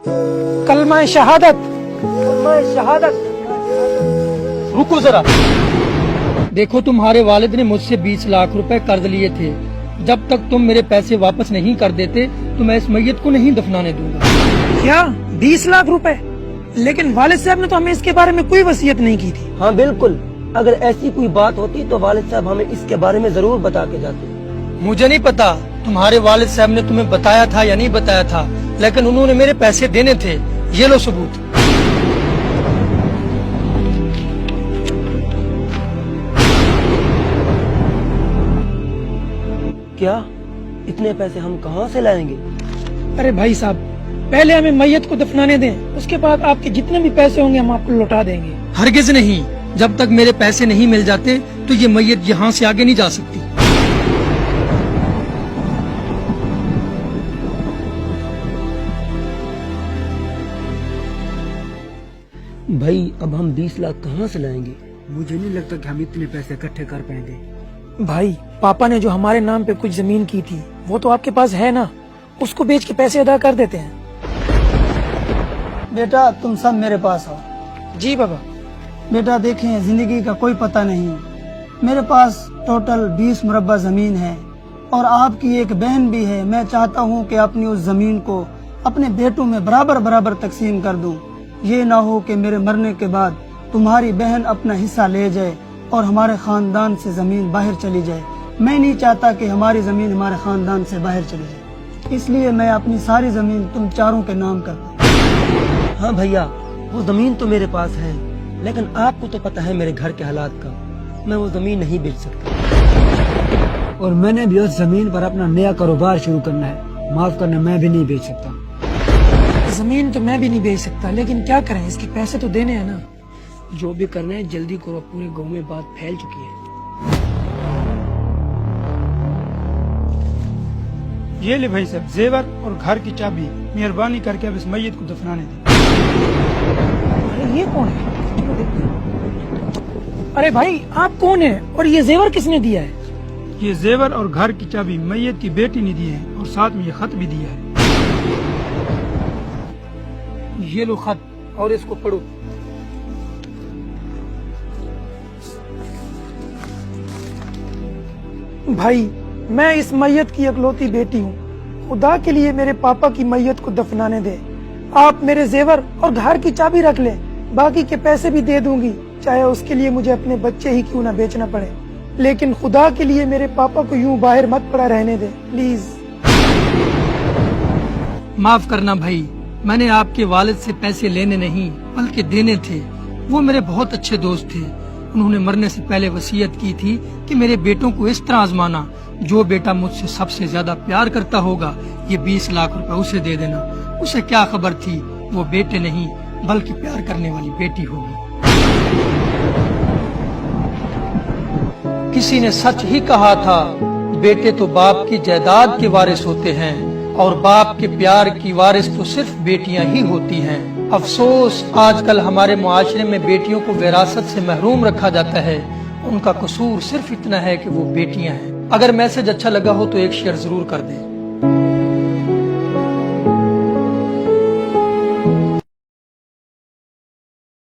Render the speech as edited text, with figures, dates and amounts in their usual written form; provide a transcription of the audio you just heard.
कलमा शहादत। रुको जरा, देखो तुम्हारे वालिद ने मुझसे 20 लाख रुपए कर्ज लिए थे। जब तक तुम मेरे पैसे वापस नहीं कर देते तो मैं इस मैयत को नहीं दफनाने दूंगा। क्या 20 लाख रुपए? लेकिन वालिद साहब ने तो हमें इसके बारे में कोई वसीयत नहीं की थी। हाँ बिल्कुल, अगर ऐसी कोई बात होती तो वालिद साहब हमें इसके बारे में जरूर बता के जाते। मुझे नहीं पता तुम्हारे वालिद साहब ने तुम्हें बताया था या नहीं बताया था, लेकिन उन्होंने मेरे पैसे देने थे। ये लो सबूत। क्या इतने पैसे हम कहाँ से लाएंगे? अरे भाई साहब, पहले हमें मैयत को दफनाने दें, उसके बाद आपके जितने भी पैसे होंगे हम आपको लौटा देंगे। हरगिज नहीं, जब तक मेरे पैसे नहीं मिल जाते तो ये मैयत यहाँ से आगे नहीं जा सकती। भाई अब हम 20 लाख कहाँ से लाएंगे? मुझे नहीं लगता कि हम इतने पैसे इकट्ठे कर पाएंगे। भाई पापा ने जो हमारे नाम पे कुछ जमीन की थी वो तो आपके पास है ना, उसको बेच के पैसे अदा कर देते हैं। बेटा तुम सब मेरे पास आओ। जी बाबा। बेटा देखें, जिंदगी का कोई पता नहीं। मेरे पास टोटल 20 मुरब्बा जमीन है और आपकी एक बहन भी है। मैं चाहता हूँ कि अपनी उस जमीन को अपने बेटों में बराबर बराबर तकसीम कर दूं। ये ना हो कि मेरे मरने के बाद तुम्हारी बहन अपना हिस्सा ले जाए और हमारे खानदान से जमीन बाहर चली जाए। मैं नहीं चाहता कि हमारी जमीन हमारे खानदान से बाहर चली जाए, इसलिए मैं अपनी सारी जमीन तुम चारों के नाम कर दूं। हाँ भैया, वो जमीन तो मेरे पास है, लेकिन आपको तो पता है मेरे घर के हालात का। मैं वो जमीन नहीं बेच सकता। और मैंने भी उस जमीन पर अपना नया कारोबार शुरू करना है। माफ करना, मैं भी नहीं बेच सकता। जमीन तो मैं भी नहीं बेच सकता, लेकिन क्या करें, इसके पैसे तो देने हैं ना। जो भी करना है जल्दी करो, पूरे गांव में बात फैल चुकी है। ये ले भाई साहब, जेवर और घर की चाबी। मेहरबानी करके अब इस मैयत को दफनाने दें। अरे ये कौन है? अरे भाई आप कौन है और ये जेवर किसने दिया है? ये जेवर और घर की चाबी मैयत की बेटी ने दी है और साथ में ये खत भी दिया है। ये लो खत और इसको पढ़ो। भाई मैं इस मैयत की इकलौती बेटी हूँ। खुदा के लिए मेरे पापा की मैयत को दफनाने दे। आप मेरे जेवर और घर की चाबी रख लें, बाकी के पैसे भी दे दूंगी, चाहे उसके लिए मुझे अपने बच्चे ही क्यों ना बेचना पड़े। लेकिन खुदा के लिए मेरे पापा को यूं बाहर मत पड़ा रहने दे, प्लीज। माफ करना भाई, मैंने आपके वालिद से पैसे लेने नहीं बल्कि देने थे। वो मेरे बहुत अच्छे दोस्त थे। उन्होंने मरने से पहले वसीयत की थी कि मेरे बेटों को इस तरह आजमाना, जो बेटा मुझसे सबसे ज्यादा प्यार करता होगा ये 20 लाख रुपए उसे दे देना। उसे क्या खबर थी वो बेटे नहीं बल्कि प्यार करने वाली बेटी होगी। किसी ने सच ही कहा था, बेटे तो बाप की जायदाद के वारिस होते हैं और बाप के प्यार की वारिस तो सिर्फ बेटियां ही होती हैं। अफसोस आजकल हमारे मुआशरे में बेटियों को विरासत से महरूम रखा जाता है। उनका कसूर सिर्फ इतना है कि वो बेटियां हैं। अगर मैसेज अच्छा लगा हो तो एक शेयर जरूर कर दें।